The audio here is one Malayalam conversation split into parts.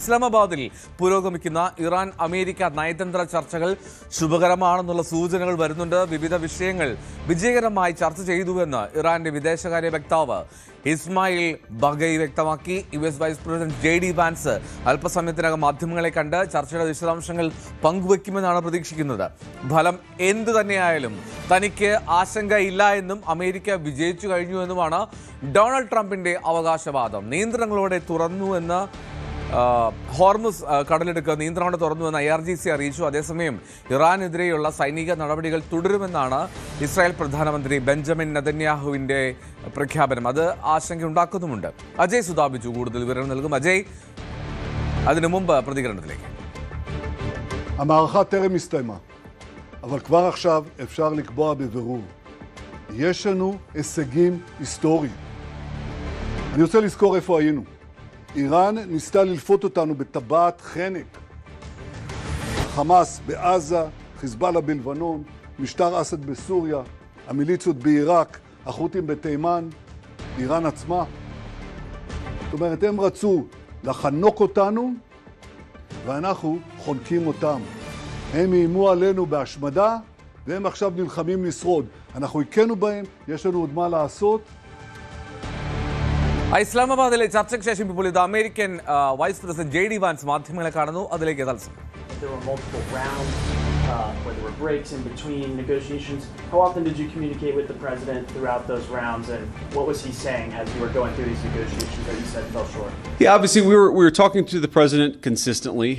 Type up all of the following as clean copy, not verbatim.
ഇസ്ലാമാബാദിൽ പുരോഗമിക്കുന്ന ഇറാൻ അമേരിക്ക നയതന്ത്ര ചർച്ചകൾ ശുഭകരമാണെന്നുള്ള സൂചനകൾ വരുന്നുണ്ട്. വിവിധ വിഷയങ്ങൾ വിജയകരമായി ചർച്ച ചെയ്തുവെന്ന് ഇറാന്റെ വിദേശകാര്യ വക്താവ് ഇസ്മായിൽ ബഗൈ വ്യക്തമാക്കി. US vice president JD Vance അല്പസമയത്തിനകം മാധ്യമങ്ങളെ കണ്ട് ചർച്ചയുടെ വിശദാംശങ്ങൾ പങ്കുവയ്ക്കുമെന്നാണ് പ്രതീക്ഷിക്കുന്നത്. ഫലം എന്തു തന്നെയായാലും തനിക്ക് ആശങ്കയില്ല എന്നും അമേരിക്ക വിജയിച്ചു കഴിഞ്ഞുവെന്നുമാണ് ഡൊണാൾഡ് ട്രംപിന്റെ അവകാശവാദം. നിയന്ത്രണങ്ങളോടെ തുറന്നുവെന്ന് ഹോർമുസ് കടലിടുക്ക് നിയന്ത്രണങ്ങൾ തുറന്നുവെന്ന് IRGC അറിയിച്ചു. അതേസമയം ഇറാനെതിരെയുള്ള സൈനിക നടപടികൾ തുടരുമെന്നാണ് ഇസ്രായേൽ പ്രധാനമന്ത്രി ബെഞ്ചമിൻ നെതന്യാഹുവിൻ്റെ പ്രഖ്യാപനം. അത് ആശങ്കയുണ്ടാക്കുന്നുമുണ്ട്. അജയ് സുതാപിച്ചു കൂടുതൽ വിവരങ്ങൾ നൽകും. אג'יי, അതിനു മുമ്പ് പ്രതികരണത്തിലേക്ക്. המערכה טרם הסתיימה, אבל כבר עכשיו אפשר לקבוע בבירור. יש לנו הישגים היסטוריים. אני רוצה לזכור איפה היינו. איראן ניסתה ללפות אותנו בטבעת חנק. חמאס בעזה, חיזבאללה בלבנון, משטר אסד בסוריה, המיליציות בעיראק, החות'ים בתימן, איראן עצמה. זאת אומרת, הם רצו לחנוק אותנו, ואנחנו חונקים אותם. הם איימו עלינו בהשמדה, והם עכשיו נלחמים לשרוד. אנחנו הכינו בהם, יש לנו עוד מה לעשות. ഇസ്ലാമാബാദിലെ ചർച്ചയ്ക്ക് ശേഷം ഇപ്പോൾ ഇത് American vice president JD Vance മാധ്യമങ്ങളെ കാണുന്നു. അതിലേക്ക് തത്സമയം. There were multiple rounds where there were breaks in between negotiations. How often did you communicate with the president throughout those rounds, and what was he saying as you were going through these negotiations that you said fell short? Yeah, obviously we were talking to the president consistently.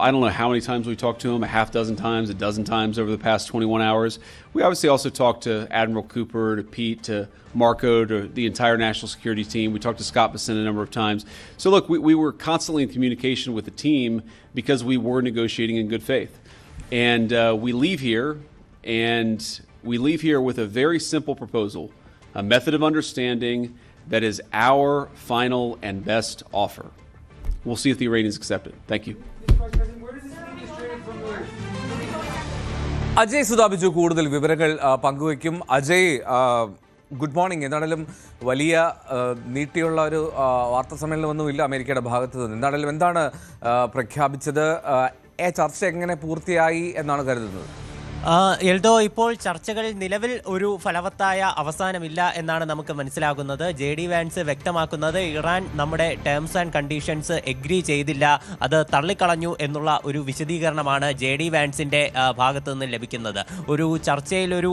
I don't know how many times we talked to him, a half dozen times, a dozen times over the past 21 hours. We obviously also talked to Admiral Cooper, to Pete, to Marco, to the entire national security team. We talked to Scott Bessent a number of times. So look, we were constantly in communication with the team because we were negotiating in good faith. And we leave here with a very simple proposal, a method of understanding that is our final and best offer. We'll see if the Iranians accept it. Thank you. Ajay സുതാപിച്ചു കൂടുതൽ വിവരങ്ങൾ പങ്കുവയ്ക്കും. Ajay, good morning. എന്താണെങ്കിലും വലിയ നീട്ടിയുള്ള ഒരു വാർത്താ സമ്മേളനമൊന്നുമില്ല അമേരിക്കയുടെ ഭാഗത്ത് നിന്ന്. എന്താണെങ്കിലും എന്താണ് പ്രഖ്യാപിച്ചത്? ചർച്ച എങ്ങനെ പൂർത്തിയായി എന്നാണ് കരുതുന്നത്? എൽദോ, ഇപ്പോൾ ചർച്ചകളിൽ നിലവിൽ ഒരു ഫലവത്തായ അവസാനമില്ല എന്നാണ് നമുക്ക് മനസ്സിലാകുന്നത്. JD വാൻസ് വ്യക്തമാക്കുന്നത് ഇറാൻ നമ്മുടെ ടേംസ് ആൻഡ് കണ്ടീഷൻസ് എഗ്രി ചെയ്തില്ല, അത് തള്ളിക്കളഞ്ഞു എന്നുള്ള ഒരു വിശദീകരണമാണ് JD വാൻസിൻ്റെ ഭാഗത്തു നിന്ന് ലഭിക്കുന്നത്. ഒരു ചർച്ചയിലൊരു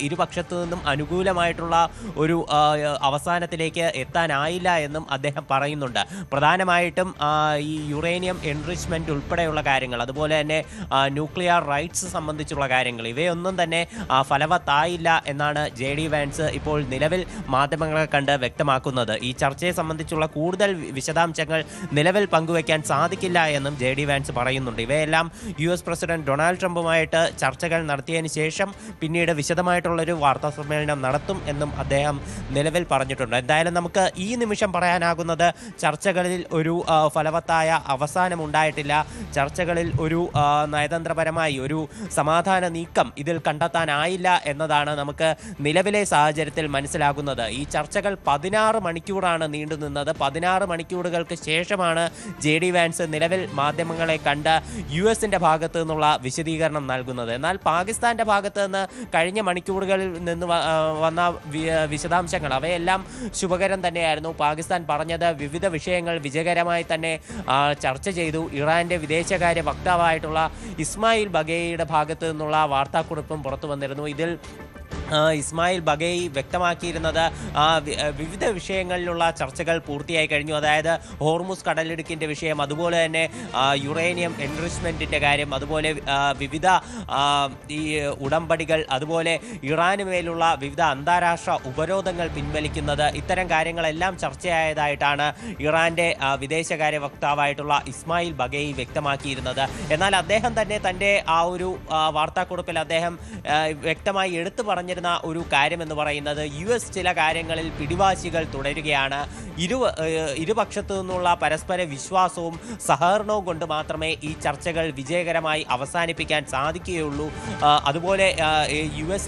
ഇരുപക്ഷത്തു നിന്നും അനുകൂലമായിട്ടുള്ള ഒരു അവസാനത്തിലേക്ക് എത്താനായില്ല എന്നും അദ്ദേഹം പറയുന്നുണ്ട്. പ്രധാനമായിട്ടും ഈ യുറേനിയം എൻറിച്ച്മെൻറ്റ് ഉൾപ്പെടെയുള്ള കാര്യങ്ങൾ, അതുപോലെ തന്നെ ന്യൂക്ലിയർ റൈറ്റ്സ് സംബന്ധിച്ചുള്ള കാര്യങ്ങൾ, ഇവയൊന്നും തന്നെ ഫലവത്തായില്ല എന്നാണ് JD വാൻസ് ഇപ്പോൾ നിലവിൽ മാധ്യമങ്ങളെ കണ്ട് വ്യക്തമാക്കുന്നത്. ഈ ചർച്ചയെ സംബന്ധിച്ചുള്ള കൂടുതൽ വിശദാംശങ്ങൾ നിലവിൽ പങ്കുവയ്ക്കാൻ സാധിക്കില്ല എന്നും JD വാൻസ് പറയുന്നുണ്ട്. ഇവയെല്ലാം US പ്രസിഡന്റ് ഡൊണാൾഡ് ട്രംപുമായിട്ട് ചർച്ചകൾ നടത്തിയതിന് ശേഷം പിന്നീട് വിശദമായിട്ടുള്ളൊരു വാർത്താ സമ്മേളനം നടത്തും എന്നും അദ്ദേഹം നിലവിൽ പറഞ്ഞിട്ടുണ്ട്. എന്തായാലും നമുക്ക് ഈ നിമിഷം പറയാനാകുന്നത് ചർച്ചകളിൽ ഒരു ഫലവത്തായ അവസാനം ഉണ്ടായിട്ടില്ല. ചർച്ചകളിൽ ഒരു നയതന്ത്രപരമായി ഒരു സമാധാന നീക്കം ഇതിൽ കണ്ടെത്താനായില്ല എന്നതാണ് നമുക്ക് നിലവിലെ സാഹചര്യത്തിൽ മനസ്സിലാകുന്നത്. ഈ ചർച്ചകൾ 16 മണിക്കൂറാണ് നീണ്ടുനിന്നത്. 16 മണിക്കൂറുകൾക്ക് ശേഷമാണ് JD വാൻസ് നിലവിൽ മാധ്യമങ്ങളെ കണ്ട് US-ന്റെ ഭാഗത്തു നിന്നുള്ള വിശദീകരണം നൽകുന്നത്. എന്നാൽ പാകിസ്ഥാന്റെ ഭാഗത്ത് നിന്ന് കഴിഞ്ഞ മണിക്കൂറുകളിൽ നിന്ന് വന്ന വിശദാംശങ്ങൾ അവയെല്ലാം ശുഭകരം തന്നെയായിരുന്നു. പാകിസ്ഥാൻ പറഞ്ഞത് വിവിധ വിഷയങ്ങൾ വിജയകരമായി തന്നെ ചർച്ച ചെയ്തു. ഇറാന്റെ വിദേശകാര്യ വക്താവായിട്ടുള്ള ഇസ്മായിൽ ബഗൈയുടെ ഭാഗത്ത് നിന്നുള്ള വാർത്താക്കുറിപ്പും പുറത്തു വന്നിരുന്നു. ഇതിൽ ഇസ്മായിൽ ബഗൈ വ്യക്തമാക്കിയിരുന്നത് വിവിധ വിഷയങ്ങളിലുള്ള ചർച്ചകൾ പൂർത്തിയായി കഴിഞ്ഞു. അതായത് ഹോർമുസ് കടലിടുക്കിൻ്റെ വിഷയം, അതുപോലെ തന്നെ യുറേനിയം എൻറിച്ച്മെൻറ്റിൻ്റെ കാര്യം, അതുപോലെ വിവിധ ഈ ഉടമ്പടികൾ, അതുപോലെ ഇറാന് മേലുള്ള വിവിധ അന്താരാഷ്ട്ര ഉപരോധങ്ങൾ പിൻവലിക്കുന്നത്, ഇത്തരം കാര്യങ്ങളെല്ലാം ചർച്ചയായതായിട്ടാണ് ഇറാൻ്റെ വിദേശകാര്യ വക്താവായിട്ടുള്ള ഇസ്മായിൽ ബഗൈ വ്യക്തമാക്കിയിരുന്നത്. എന്നാൽ അദ്ദേഹം തന്നെ തൻ്റെ ആ ഒരു വാർത്താക്കുറിപ്പിൽ അദ്ദേഹം വ്യക്തമായി എടുത്തു പറഞ്ഞിരുന്നത് വരുന്ന ഒരു കാര്യമെന്ന് പറയുന്നത് US ചില കാര്യങ്ങളിൽ പിടിവാശികൾ തുടരുകയാണ്. ഇരുപക്ഷത്തു നിന്നുള്ള പരസ്പര വിശ്വാസവും സഹകരണവും കൊണ്ട് മാത്രമേ ഈ ചർച്ചകൾ വിജയകരമായി അവസാനിപ്പിക്കാൻ സാധിക്കുകയുള്ളൂ. അതുപോലെ US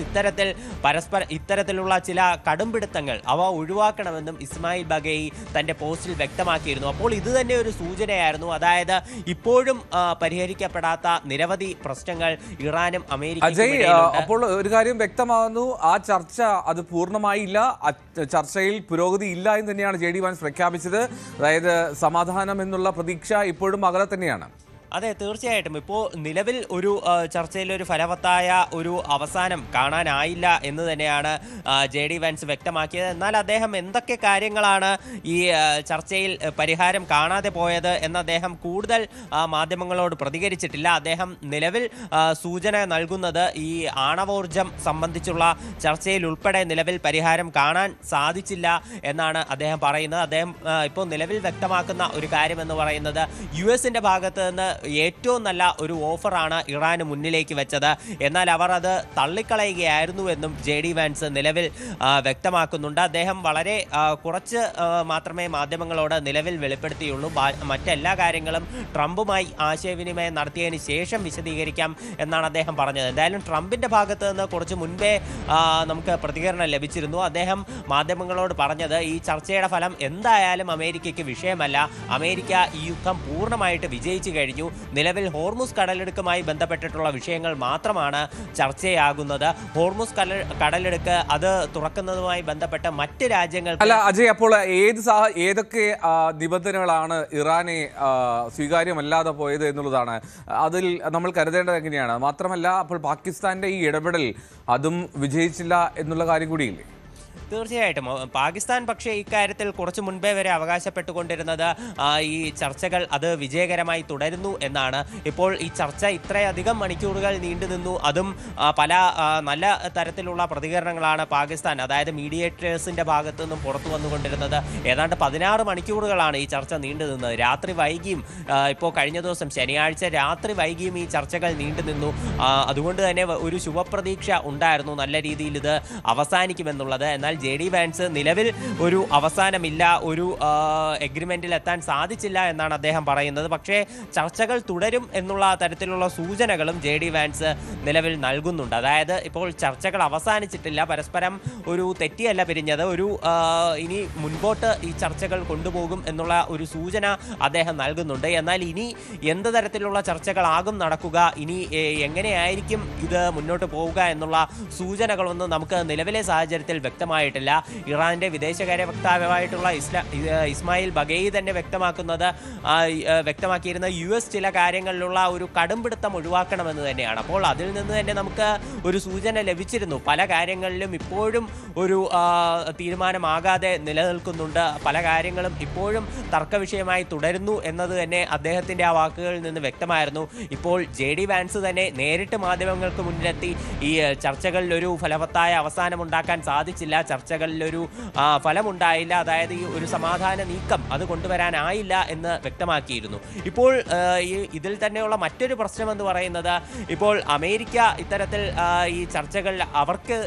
ഇത്തരത്തിലുള്ള ചില കടുംപിടുത്തങ്ങൾ അവ ഒഴിവാക്കണമെന്നും ഇസ്മായിൽ ബഗേയി തൻ്റെ പോസ്റ്റിൽ വ്യക്തമാക്കിയിരുന്നു. അപ്പോൾ ഇത് തന്നെ ഒരു സൂചനയായിരുന്നു. അതായത് ഇപ്പോഴും പരിഹരിക്കപ്പെടാത്ത നിരവധി പ്രശ്നങ്ങൾ ഇറാനും അജയ്, അപ്പോൾ ഒരു കാര്യം വ്യക്തമാകുന്നു, ആ ചർച്ച അത് പൂർണ്ണമായില്ല, ചർച്ചയിൽ പുരോഗതി ഇല്ല എന്ന് തന്നെയാണ് JD വാൻസ് പ്രഖ്യാപിച്ചത്. അതായത് സമാധാനം എന്നുള്ള പ്രതീക്ഷ ഇപ്പോഴും അകലെ തന്നെയാണ്. അതെ, തീർച്ചയായിട്ടും. ഇപ്പോൾ നിലവിൽ ഒരു ചർച്ചയിൽ ഒരു ഫലവത്തായ ഒരു അവസാനം കാണാനായില്ല എന്ന് തന്നെയാണ് JD വാൻസ് വ്യക്തമാക്കിയത്. എന്നാൽ അദ്ദേഹം എന്തൊക്കെ കാര്യങ്ങളാണ് ഈ ചർച്ചയിൽ പരിഹാരം കാണാതെ പോയത് എന്ന് അദ്ദേഹം കൂടുതൽ മാധ്യമങ്ങളോട് പ്രതികരിച്ചിട്ടില്ല. അദ്ദേഹം നിലവിൽ സൂചന നൽകുന്നത് ഈ ആണവോർജം സംബന്ധിച്ചുള്ള ചർച്ചയിൽ ഉൾപ്പെടെ നിലവിൽ പരിഹാരം കാണാൻ സാധിച്ചില്ല എന്നാണ് അദ്ദേഹം പറയുന്നത്. അദ്ദേഹം ഇപ്പോൾ നിലവിൽ വ്യക്തമാക്കുന്ന ഒരു കാര്യമെന്ന് പറയുന്നത് US-ന്റെ ഭാഗത്ത് നിന്ന് ഏറ്റവും നല്ല ഒരു ഓഫറാണ് ഇറാന് മുന്നിലേക്ക് വെച്ചത്. എന്നാൽ അവർ അത് തള്ളിക്കളയുകയായിരുന്നുവെന്നും JD വാൻസ് നിലവിൽ വ്യക്തമാക്കുന്നുണ്ട്. അദ്ദേഹം വളരെ കുറച്ച് മാത്രമേ മാധ്യമങ്ങളോട് നിലവിൽ വെളിപ്പെടുത്തിയുള്ളൂ. മറ്റെല്ലാ കാര്യങ്ങളും ട്രംപുമായി ആശയവിനിമയം നടത്തിയതിന് ശേഷം വിശദീകരിക്കാം എന്നാണ് അദ്ദേഹം പറഞ്ഞത്. എന്തായാലും ട്രംപിൻ്റെ ഭാഗത്ത് നിന്ന് കുറച്ച് മുൻപേ നമുക്ക് പ്രതികരണം ലഭിച്ചിരുന്നു. അദ്ദേഹം മാധ്യമങ്ങളോട് പറഞ്ഞത് ഈ ചർച്ചയുടെ ഫലം എന്തായാലും അമേരിക്കയ്ക്ക് വിഷയമല്ല, അമേരിക്ക ഈ യുദ്ധം പൂർണ്ണമായിട്ട് വിജയിച്ചു കഴിഞ്ഞു, നിലവിൽ ഹോർമുസ് കടലെടുക്കുമായി ബന്ധപ്പെട്ടിട്ടുള്ള വിഷയങ്ങൾ മാത്രമാണ് ചർച്ചയാകുന്നത്. ഹോർമുസ് കടലെടുക്ക് അത് തുറക്കുന്നതുമായി ബന്ധപ്പെട്ട മറ്റ് രാജ്യങ്ങൾ അല്ല അജയ്, അപ്പോൾ ഏതൊക്കെ നിബന്ധനകളാണ് ഇറാനെ സ്വീകാര്യമല്ലാതെ പോയത് എന്നുള്ളതാണ് അതിൽ നമ്മൾ കരുതേണ്ടത് എങ്ങനെയാണ്? മാത്രമല്ല, അപ്പോൾ പാകിസ്ഥാന്റെ ഈ ഇടപെടൽ അതും വിജയിച്ചില്ല എന്നുള്ള കാര്യം കൂടിയില്ലേ? തീർച്ചയായിട്ടും. പാകിസ്ഥാൻ പക്ഷേ ഇക്കാര്യത്തിൽ കുറച്ച് മുൻപേ വരെ അവകാശപ്പെട്ടുകൊണ്ടിരുന്നത് ഈ ചർച്ചകൾ അത് വിജയകരമായി തുടരുന്നു എന്നാണ്. ഇപ്പോൾ ഈ ചർച്ച ഇത്രയധികം മണിക്കൂറുകൾ നീണ്ടു നിന്നു, അതും പല നല്ല തരത്തിലുള്ള പ്രതികരണങ്ങളാണ് പാകിസ്ഥാൻ, അതായത് മീഡിയേറ്റേഴ്സിൻ്റെ ഭാഗത്തു നിന്നും പുറത്തു വന്നുകൊണ്ടിരുന്നത്. ഏതാണ്ട് 16 മണിക്കൂറുകളാണ് ഈ ചർച്ച നീണ്ടു നിന്നത്. രാത്രി വൈകിയും, ഇപ്പോൾ കഴിഞ്ഞ ദിവസം ശനിയാഴ്ച രാത്രി വൈകിയും ഈ ചർച്ചകൾ നീണ്ടു നിന്നു. അതുകൊണ്ട് തന്നെ ഒരു ശുഭപ്രതീക്ഷ ഉണ്ടായിരുന്നു നല്ല രീതിയിൽ ഇത് അവസാനിക്കുമെന്നുള്ളത്. എന്നാൽ JD വാൻസ് നിലവിൽ ഒരു അവസാനമില്ല, ഒരു എഗ്രിമെന്റിൽ എത്താൻ സാധിച്ചില്ല എന്നാണ് അദ്ദേഹം പറയുന്നത്. പക്ഷേ ചർച്ചകൾ തുടരും എന്നുള്ള തരത്തിലുള്ള സൂചനകളും JD വാൻസ് നിലവിൽ നൽകുന്നുണ്ട്. അതായത് ഇപ്പോൾ ചർച്ചകൾ അവസാനിച്ചിട്ടില്ല, പരസ്പരം ഒരു തെറ്റിയല്ല പിരിഞ്ഞത്, ഒരു ഇനി മുൻപോട്ട് ഈ ചർച്ചകൾ കൊണ്ടുപോകും എന്നുള്ള ഒരു സൂചന അദ്ദേഹം നൽകുന്നുണ്ട്. എന്നാൽ ഇനി എന്ത് തരത്തിലുള്ള ചർച്ചകളാകും നടക്കുക, ഇനി എങ്ങനെയായിരിക്കും ഇത് മുന്നോട്ട് പോവുക എന്നുള്ള സൂചനകളൊന്നും നമുക്ക് നിലവിലെ സാഹചര്യത്തിൽ വ്യക്തമായിട്ടില്ല. ഇറാന്റെ വിദേശകാര്യ വക്താവായിട്ടുള്ള ഇസ്മായിൽ ബഗേയി തന്നെ വ്യക്തമാക്കിയിരുന്ന US ചില കാര്യങ്ങളിലുള്ള ഒരു കടുംപിടുത്തം ഒഴിവാക്കണമെന്ന് തന്നെയാണ്. അപ്പോൾ അതിൽ നിന്ന് തന്നെ നമുക്ക് ഒരു സൂചന ലഭിച്ചിരുന്നു. പല കാര്യങ്ങളിലും ഇപ്പോഴും ഒരു തീരുമാനമാകാതെ നിലനിൽക്കുന്നുണ്ട്, പല കാര്യങ്ങളും ഇപ്പോഴും തർക്കവിഷയമായി തുടരുന്നു എന്നത് തന്നെ അദ്ദേഹത്തിൻ്റെ ആ വാക്കുകളിൽ നിന്ന് വ്യക്തമായിരുന്നു. ഇപ്പോൾ JD വാൻസ് തന്നെ നേരിട്ട് മാധ്യമങ്ങൾക്ക് മുന്നിലെത്തി ഈ ചർച്ചകളിൽ ഒരു ഫലവത്തായ അവസാനമുണ്ടാക്കാൻ സാധിച്ചില്ല, ചർച്ചകളിലൊരു ഫലമുണ്ടായില്ല, അതായത് ഈ ഒരു സമാധാന നീക്കം അത് കൊണ്ടുവരാനായില്ല എന്ന് വ്യക്തമാക്കിയിരുന്നു. ഇപ്പോൾ ഇതിൽ തന്നെയുള്ള മറ്റൊരു പ്രശ്നമെന്ന് പറയുന്നത്, ഇപ്പോൾ അമേരിക്ക ഇത്തരത്തിൽ ഈ ചർച്ചകൾ അവർക്ക്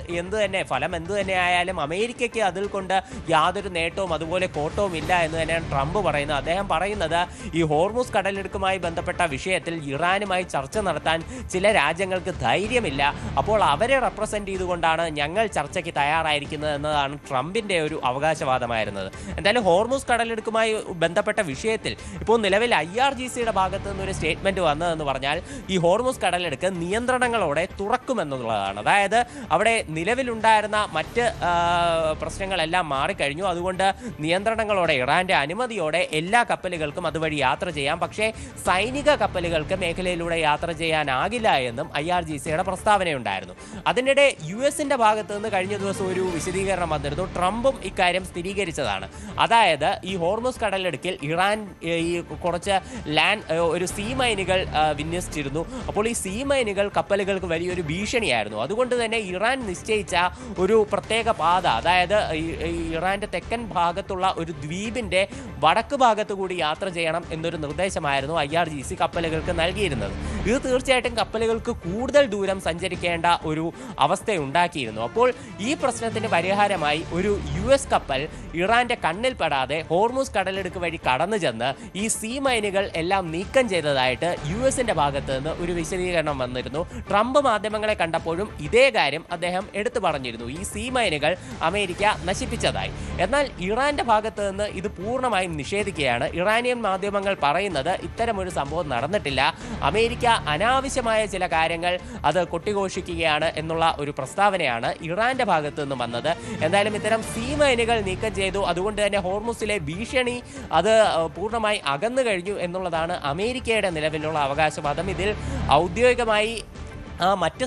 ഫലം എന്തു തന്നെ ആയാലും അമേരിക്കയ്ക്ക് അതിൽ കൊണ്ട് യാതൊരു നേട്ടവും അതുപോലെ കോട്ടവും ഇല്ല എന്ന് തന്നെയാണ് ട്രംപ് പറയുന്നത്. അദ്ദേഹം പറയുന്നത് ഈ ഹോർമുസ് കടലെടുക്കുമായി ബന്ധപ്പെട്ട വിഷയത്തിൽ ഇറാനുമായി ചർച്ച നടത്താൻ ചില രാജ്യങ്ങൾക്ക് ധൈര്യമില്ല, അപ്പോൾ അവരെ റെപ്രസെന്റ് ചെയ്തുകൊണ്ടാണ് ഞങ്ങൾ ചർച്ചയ്ക്ക് തയ്യാറായിരിക്കുന്നത് എന്നതാണ് ട്രംപിന്റെ ഒരു അവകാശവാദമായിരുന്നത്. എന്തായാലും ഹോർമുസ് കടലെടുക്കുമായി ബന്ധപ്പെട്ട വിഷയത്തിൽ ഇപ്പോൾ നിലവിൽ IRGCയുടെ ഭാഗത്ത് നിന്നൊരു സ്റ്റേറ്റ്മെന്റ് വന്നതെന്ന് പറഞ്ഞാൽ ഈ ഹോർമുസ് കടലെടുക്ക് നിയന്ത്രണങ്ങളോടെ തുറക്കുമെന്നുള്ളതാണ്. അതായത് അവിടെ നിലവിലുണ്ടായിരുന്ന മറ്റ് പ്രശ്നങ്ങളെല്ലാം മാറിക്കഴിഞ്ഞു, അതുകൊണ്ട് നിയന്ത്രണങ്ങളോടെ ഇറാന്റെ അനുമതിയോടെ എല്ലാ കപ്പലുകൾക്കും അതുവഴി യാത്ര ചെയ്യാം, പക്ഷേ സൈനിക കപ്പലുകൾക്ക് മേഖലയിലൂടെ യാത്ര ചെയ്യാനാകില്ല എന്നും IRGCയുടെ പ്രസ്താവനയുണ്ടായിരുന്നു. അതിനിടെ US-ന്റെ ഭാഗത്ത് നിന്ന് കഴിഞ്ഞ ദിവസം ഒരു വിശദീകരണം വിശദീകരണം വന്നിരുന്നു. ട്രംപും ഇക്കാര്യം സ്ഥിരീകരിച്ചതാണ്. അതായത് ഈ ഹോർമുസ് കടലിടുക്കിൽ ഇറാൻ ഈ കുറച്ച് ഒരു സീ മൈനുകൾ വിന്യസിച്ചിരുന്നു. അപ്പോൾ ഈ സീ മൈനുകൾ കപ്പലുകൾക്ക് വലിയൊരു ഭീഷണിയായിരുന്നു. അതുകൊണ്ട് തന്നെ ഇറാൻ നിശ്ചയിച്ച ഒരു പ്രത്യേക പാത, അതായത് ഇറാന്റെ തെക്കൻ ഭാഗത്തുള്ള ഒരു ദ്വീപിന്റെ വടക്ക് ഭാഗത്തു കൂടി യാത്ര ചെയ്യണം എന്നൊരു നിർദ്ദേശമായിരുന്നു IRGC കപ്പലുകൾക്ക് നൽകിയിരുന്നത്. ഇത് തീർച്ചയായിട്ടും കപ്പലുകൾക്ക് കൂടുതൽ ദൂരം സഞ്ചരിക്കേണ്ട ഒരു അവസ്ഥയുണ്ടാക്കിയിരുന്നു. അപ്പോൾ ഈ പ്രശ്നത്തിന് പരിഹാരമായി ഒരു US കപ്പൽ ഇറാന്റെ കണ്ണിൽപ്പെടാതെ ഹോർമുസ് കടലിടുക്ക് വഴി കടന്നു ചെന്ന് ഈ സീ മൈനുകൾ എല്ലാം നീക്കം ചെയ്തതായിട്ട് US-ന്റെ ഭാഗത്ത് നിന്ന് ഒരു വിശദീകരണം വന്നിരുന്നു. ട്രംപ് മാധ്യമങ്ങളെ കണ്ടപ്പോഴും ഇതേ കാര്യം അദ്ദേഹം എടുത്തു പറഞ്ഞിരുന്നു. ഈ സീ മൈനുകൾ അമേരിക്ക നശിപ്പിച്ചതായി. എന്നാൽ ഇറാന്റെ ഭാഗത്ത് നിന്ന് ഇത് പൂർണ്ണമായും നിഷേധിക്കുകയാണ്. ഇറാനിയൻ മാധ്യമങ്ങൾ പറയുന്നത് ഇത്തരമൊരു സംഭവം നടന്നിട്ടില്ല, അമേരിക്ക അനാവശ്യമായ ചില കാര്യങ്ങൾ അത് കൊട്ടിഘോഷിക്കുകയാണ് എന്നുള്ള ഒരു പ്രസ്താവനയാണ് ഇറാന്റെ ഭാഗത്ത് നിന്ന് വന്നത്. എന്തായാലും ഇത്തരം സീ മൈനുകൾ നീക്കം ചെയ്തു, അതുകൊണ്ട് തന്നെ ഹോർമുസിലെ ഭീഷണി അത് പൂർണ്ണമായി അകന്നു കഴിഞ്ഞു എന്നുള്ളതാണ് അമേരിക്കയുടെ നിലവിലുള്ള അവകാശവാദം. ഇതിൽ ഔദ്യോഗികമായി മറ്റ്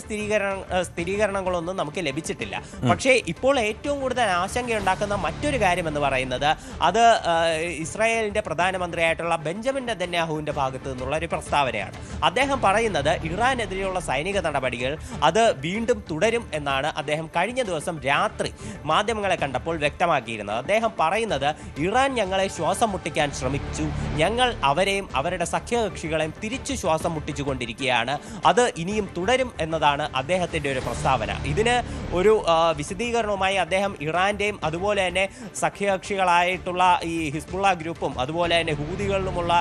സ്ഥിരീകരണങ്ങളൊന്നും നമുക്ക് ലഭിച്ചിട്ടില്ല. പക്ഷേ ഇപ്പോൾ ഏറ്റവും കൂടുതൽ ആശങ്കയുണ്ടാക്കുന്ന മറ്റൊരു കാര്യം എന്ന് പറയുന്നത് അത് ഇസ്രായേലിൻ്റെ പ്രധാനമന്ത്രിയായിട്ടുള്ള ബെഞ്ചമിൻ നെതന്യാഹുവിൻ്റെ ഭാഗത്തു നിന്നുള്ള ഒരു പ്രസ്താവനയാണ്. അദ്ദേഹം പറയുന്നത് ഇറാനെതിരെയുള്ള സൈനിക നടപടികൾ അത് വീണ്ടും തുടരും എന്നാണ് അദ്ദേഹം കഴിഞ്ഞ ദിവസം രാത്രി മാധ്യമങ്ങളെ കണ്ടപ്പോൾ വ്യക്തമാക്കിയിരുന്നത്. അദ്ദേഹം പറയുന്നത് ഇറാൻ ഞങ്ങളെ ശ്വാസം മുട്ടിക്കാൻ ശ്രമിച്ചു, ഞങ്ങൾ അവരെയും അവരുടെ സഖ്യകക്ഷികളെയും തിരിച്ചു ശ്വാസം മുട്ടിച്ചുകൊണ്ടിരിക്കുകയാണ്, അത് ഇനിയും തുടരും എന്നതാണ് അദ്ദേഹത്തിൻ്റെ ഒരു പ്രസ്താവന. ഇതിന് ഒരു വിശദീകരണവുമായി അദ്ദേഹം ഇറാന്റെയും അതുപോലെ തന്നെ സഖ്യകക്ഷികളായിട്ടുള്ള ഈ ഹിസ്ബുള്ള ഗ്രൂപ്പും അതുപോലെ തന്നെ ഹൂതികളിലുമുള്ള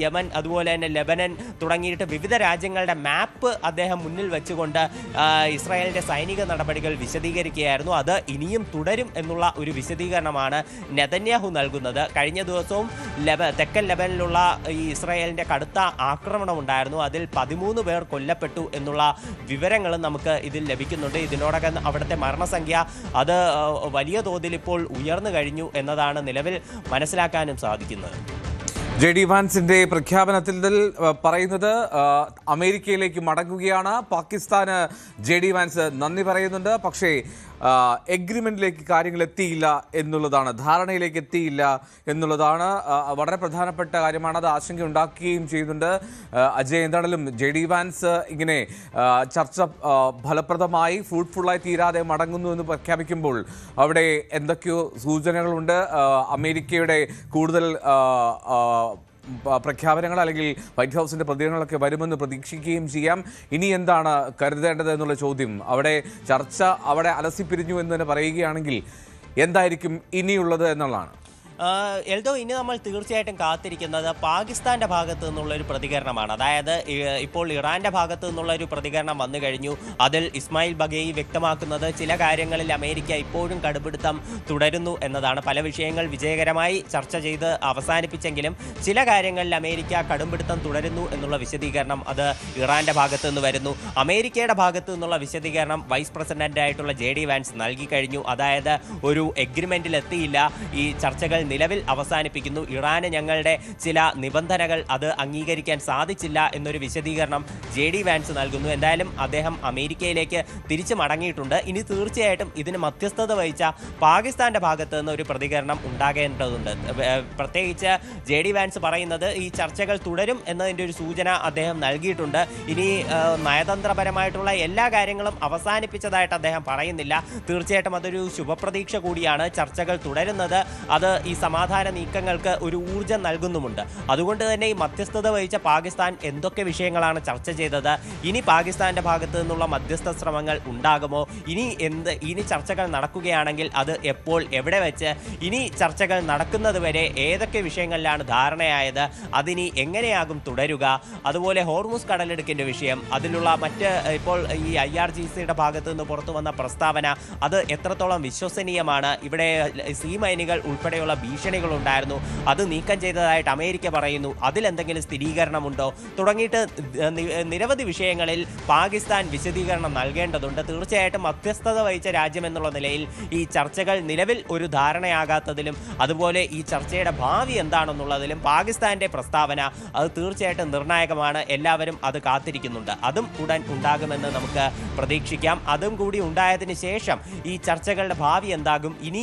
യമൻ അതുപോലെ തന്നെ ലെബനൻ തുടങ്ങിയിട്ട് വിവിധ രാജ്യങ്ങളുടെ മാപ്പ് അദ്ദേഹം മുന്നിൽ വെച്ചുകൊണ്ട് ഇസ്രായേലിൻ്റെ സൈനിക നടപടികൾ വിശദീകരിക്കുകയായിരുന്നു. അത് ഇനിയും തുടരും എന്നുള്ള ഒരു വിശദീകരണമാണ് നെതന്യാഹു നൽകുന്നത്. കഴിഞ്ഞ ദിവസവും തെക്കൻ ലെബനിലുള്ള ഈ ഇസ്രായേലിൻ്റെ കടുത്ത ആക്രമണം ഉണ്ടായിരുന്നു. അതിൽ 13 പേർ കൊല്ലപ്പെട്ടു എന്നുള്ള വിവരങ്ങളും നമുക്ക് ഇതിൽ ലഭിക്കുന്നുണ്ട്. ഇതിനോടകം അവിടുത്തെ മരണസംഖ്യ അത് വലിയ തോതിൽ ഇപ്പോൾ ഉയർന്നു കഴിഞ്ഞു എന്നതാണ് നിലവിൽ മനസ്സിലാക്കാനും സാധിക്കുന്നത്. JD വാൻസിന്റെ പ്രഖ്യാപനത്തിൽ പറയുന്നത് അമേരിക്കയിലേക്ക് മടങ്ങുകയാണ്. പാകിസ്ഥാന് JD വാൻസ് നന്ദി പറയുന്നുണ്ട്. പക്ഷേ എഗ്രിമെന്റിലേക്ക് കാര്യങ്ങൾ എത്തിയില്ല എന്നുള്ളതാണ്, ധാരണയിലേക്ക് എത്തിയില്ല എന്നുള്ളതാണ് വളരെ പ്രധാനപ്പെട്ട കാര്യമാണ്. അത് ആശങ്ക ഉണ്ടാക്കുകയും ചെയ്യുന്നുണ്ട്. അജയ്, എന്താണെങ്കിലും JD വാൻസ് ഇങ്ങനെ ചർച്ച ഫലപ്രദമായി ഫ്രൂട്ട്ഫുള്ളായി തീരാതെ മടങ്ങുന്നു എന്ന് പ്രഖ്യാപിക്കുമ്പോൾ അവിടെ എന്തൊക്കെയോ സൂചനകളുണ്ട്. അമേരിക്കയുടെ കൂടുതൽ പ്രഖ്യാപനങ്ങൾ അല്ലെങ്കിൽ വൈറ്റ് ഹൗസിൻ്റെ പ്രതികരണങ്ങളൊക്കെ വരുമെന്ന് പ്രതീക്ഷിക്കുകയും ചെയ്യാം. ഇനി എന്താണ് കരുതേണ്ടത് എന്നുള്ള ചോദ്യം, അവിടെ ചർച്ച അവിടെ അലസിപ്പിരിഞ്ഞു എന്ന് തന്നെ പറയുകയാണെങ്കിൽ എന്തായിരിക്കും ഇനിയുള്ളത് എന്നുള്ളതാണ്. എൽദോ, ഇനി നമ്മൾ തീർച്ചയായിട്ടും കാത്തിരിക്കുന്നത് പാകിസ്ഥാൻ്റെ ഭാഗത്ത് നിന്നുള്ളൊരു പ്രതികരണമാണ്. അതായത് ഇപ്പോൾ ഇറാൻ്റെ ഭാഗത്ത് നിന്നുള്ളൊരു പ്രതികരണം വന്നു കഴിഞ്ഞു. അതിൽ ഇസ്മായിൽ ബഗേയി വ്യക്തമാക്കുന്നത് ചില കാര്യങ്ങളിൽ അമേരിക്ക ഇപ്പോഴും കടുപിടുത്തം തുടരുന്നു എന്നതാണ്. പല വിഷയങ്ങൾ വിജയകരമായി ചർച്ച ചെയ്ത് അവസാനിപ്പിച്ചെങ്കിലും ചില കാര്യങ്ങളിൽ അമേരിക്ക കടുംപിടുത്തം തുടരുന്നു എന്നുള്ള വിശദീകരണം അത് ഇറാൻ്റെ ഭാഗത്ത് നിന്ന് വരുന്നു. അമേരിക്കയുടെ ഭാഗത്ത് നിന്നുള്ള വിശദീകരണം വൈസ് പ്രസിഡൻ്റായിട്ടുള്ള JD വാൻസ് നൽകി കഴിഞ്ഞു. അതായത് ഒരു എഗ്രിമെൻറ്റിൽ എത്തിയില്ല, ഈ ചർച്ചകൾ നിലവിൽ അവസാനിപ്പിക്കുന്നു, ഇറാന് ഞങ്ങളുടെ ചില നിബന്ധനകൾ അത് അംഗീകരിക്കാൻ സാധിച്ചില്ല എന്നൊരു വിശദീകരണം JD വാൻസ് നൽകുന്നു. എന്തായാലും അദ്ദേഹം അമേരിക്കയിലേക്ക് തിരിച്ചു മടങ്ങിയിട്ടുണ്ട്. ഇനി തീർച്ചയായിട്ടും ഇതിന് മധ്യസ്ഥത വഹിച്ച പാകിസ്ഥാൻ്റെ ഭാഗത്ത് നിന്ന് ഒരു പ്രതികരണം ഉണ്ടാകേണ്ടതുണ്ട്. പ്രത്യേകിച്ച് JD വാൻസ് പറയുന്നത് ഈ ചർച്ചകൾ തുടരും എന്നതിൻ്റെ ഒരു സൂചന അദ്ദേഹം നൽകിയിട്ടുണ്ട്. ഇനി നയതന്ത്രപരമായിട്ടുള്ള എല്ലാ കാര്യങ്ങളും അവസാനിപ്പിച്ചതായിട്ട് അദ്ദേഹം പറയുന്നില്ല. തീർച്ചയായിട്ടും അതൊരു ശുഭപ്രതീക്ഷ കൂടിയാണ്. ചർച്ചകൾ തുടരുന്നത് അത് ഈ സമാധാന നീക്കങ്ങൾക്ക് ഒരു ഊർജ്ജം നൽകുന്നുമുണ്ട്. അതുകൊണ്ട് തന്നെ ഈ മധ്യസ്ഥത വഹിച്ച പാകിസ്ഥാൻ എന്തൊക്കെ വിഷയങ്ങളാണ് ചർച്ച ചെയ്തത്, ഇനി പാകിസ്ഥാൻ്റെ ഭാഗത്ത് നിന്നുള്ള മധ്യസ്ഥ ശ്രമങ്ങൾ ഉണ്ടാകുമോ, ഇനി ചർച്ചകൾ നടക്കുകയാണെങ്കിൽ അത് എപ്പോൾ എവിടെ വെച്ച്, ഇനി ചർച്ചകൾ നടക്കുന്നത് വരെ ഏതൊക്കെ വിഷയങ്ങളിലാണ് ധാരണയായത്, അതിനി എങ്ങനെയാകും തുടരുക, അതുപോലെ ഹോർമുസ് കടലിടുക്കിൻ്റെ വിഷയം, അതിലുള്ള മറ്റ് ഇപ്പോൾ ഈ IRGCയുടെ ഭാഗത്ത് നിന്ന് പുറത്തു വന്ന പ്രസ്താവന അത് എത്രത്തോളം വിശ്വസനീയമാണ്, ഇവിടെ സീ മൈനുകൾ ഉൾപ്പെടെയുള്ള ഭീഷണികളുണ്ടായിരുന്നു, അത് നീക്കം ചെയ്തതായിട്ട് അമേരിക്ക പറയുന്നു. അതിലെന്തെങ്കിലും സ്ഥിരീകരണമുണ്ടോ തുടങ്ങിയിട്ട് നിരവധി വിഷയങ്ങളിൽ പാകിസ്ഥാൻ വിശദീകരണം നൽകേണ്ടതുണ്ട്. തീർച്ചയായിട്ടും മധ്യസ്ഥത വഹിച്ച രാജ്യമെന്നുള്ള നിലയിൽ ഈ ചർച്ചകൾ നിലവിൽ ഒരു ധാരണയാകാത്തതിലും അതുപോലെ ഈ ചർച്ചയുടെ ഭാവി എന്താണെന്നുള്ളതിലും പാകിസ്ഥാന്റെ പ്രസ്താവന അത് തീർച്ചയായിട്ടും നിർണായകമാണ്. എല്ലാവരും അത് കാത്തിരിക്കുന്നുണ്ട്. അതും ഉടൻ ഉണ്ടാകുമെന്ന് നമുക്ക് പ്രതീക്ഷിക്കാം. അതും കൂടി ഉണ്ടായതിനു ശേഷം ഈ ചർച്ചകളുടെ ഭാവി എന്താകും, ഇനി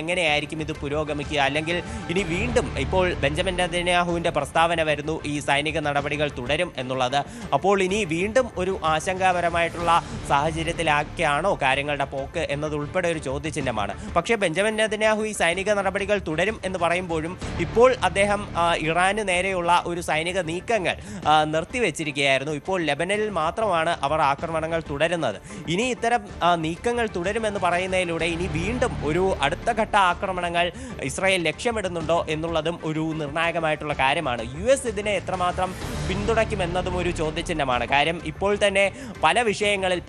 എങ്ങനെയായിരിക്കും ഇത് പുരോഗമിക്കുക, അല്ലെങ്കിൽ ഇനി വീണ്ടും ഇപ്പോൾ ബെഞ്ചമിൻ നെതന്യാഹുവിൻ്റെ പ്രസ്താവന വരുന്നു ഈ സൈനിക നടപടികൾ തുടരും എന്നുള്ളത്. അപ്പോൾ ഇനി വീണ്ടും ഒരു ആശങ്കാപരമായിട്ടുള്ള സാഹചര്യത്തിലാക്കിയാണോ കാര്യങ്ങളുടെ പോക്ക് എന്നതുൾപ്പെടെ ഒരു ചോദ്യചിഹ്നമാണ്. പക്ഷേ ബെഞ്ചമിൻ നെതന്യാഹു ഈ സൈനിക നടപടികൾ തുടരും എന്ന് പറയുമ്പോഴും ഇപ്പോൾ അദ്ദേഹം ഇറാന് നേരെയുള്ള ഒരു സൈനിക നീക്കങ്ങൾ നിർത്തിവെച്ചിരിക്കുകയായിരുന്നു. ഇപ്പോൾ ലെബനനിൽ മാത്രമാണ് അവർ ആക്രമണങ്ങൾ തുടരുന്നത്. ഇനി ഇത്തരം നീക്കങ്ങൾ തുടരുമെന്ന് പറയുന്നതിലൂടെ ഇനി വീണ്ടും ഒരു അടുത്ത ഘട്ട ആക്രമണങ്ങൾ ഇസ്രായേൽ ലക്ഷ്യമിടുന്നുണ്ടോ എന്നുള്ളതും ഒരു നിർണായകമായിട്ടുള്ള കാര്യമാണ്. US ഇതിനെ എത്രമാത്രം പിന്തുണയ്ക്കുമെന്നതും ഒരു ചോദ്യചിഹ്നമാണ്. കാര്യം ഇപ്പോൾ തന്നെ പല വിഷയങ്ങളിൽ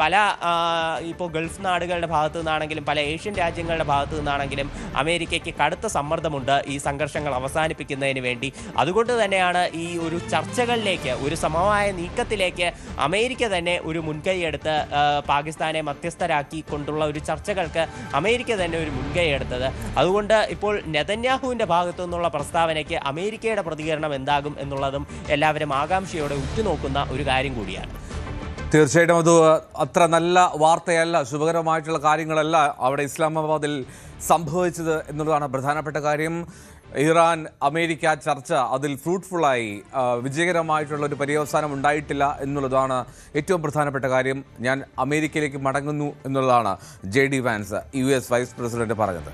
ഇപ്പോൾ ഗൾഫ് നാടുകളുടെ ഭാഗത്തു നിന്നാണെങ്കിലും പല ഏഷ്യൻ രാജ്യങ്ങളുടെ ഭാഗത്തു നിന്നാണെങ്കിലും അമേരിക്കയ്ക്ക് കടുത്ത സമ്മർദ്ദമുണ്ട് ഈ സംഘർഷങ്ങൾ അവസാനിപ്പിക്കുന്നതിന് വേണ്ടി. അതുകൊണ്ട് തന്നെയാണ് ഈ ഒരു ചർച്ചകളിലേക്ക്, ഒരു സമവായ നീക്കത്തിലേക്ക് അമേരിക്ക തന്നെ ഒരു മുൻകൈയെടുത്ത് പാകിസ്ഥാനെ മധ്യസ്ഥരാക്കി കൊണ്ടുള്ള ഒരു ചർച്ചകൾക്ക് അമേരിക്ക തന്നെ ഒരു മുൻകൈ എടുത്തത്. അതുകൊണ്ട് ഇപ്പോൾ നെതന്യാഹുവിൻ്റെ ഭാഗത്തു നിന്നുള്ള പ്രസ്താവനയ്ക്ക് അമേരിക്കയുടെ പ്രതികരണം എന്താകും എന്നുള്ളതും എല്ലാവരും ആകാംക്ഷയോടെ ഉറ്റുനോക്കുന്ന ഒരു കാര്യം കൂടിയാണ്. തീർച്ചയായിട്ടും അത് അത്ര നല്ല വാർത്തയല്ല, ശുഭകരമായിട്ടുള്ള കാര്യങ്ങളല്ല അവിടെ ഇസ്ലാമാബാദിൽ സംഭവിച്ചത് എന്നുള്ളതാണ് പ്രധാനപ്പെട്ട കാര്യം. ഇറാൻ അമേരിക്ക ചർച്ച അതിൽ ഫ്രൂട്ട്ഫുള്ളായി വിജയകരമായിട്ടുള്ള ഒരു പര്യവസാനം ഉണ്ടായിട്ടില്ല എന്നുള്ളതാണ് ഏറ്റവും പ്രധാനപ്പെട്ട കാര്യം. ഞാൻ അമേരിക്കയിലേക്ക് മടങ്ങുന്നു എന്നുള്ളതാണ് JD Vance US vice president പറഞ്ഞത്.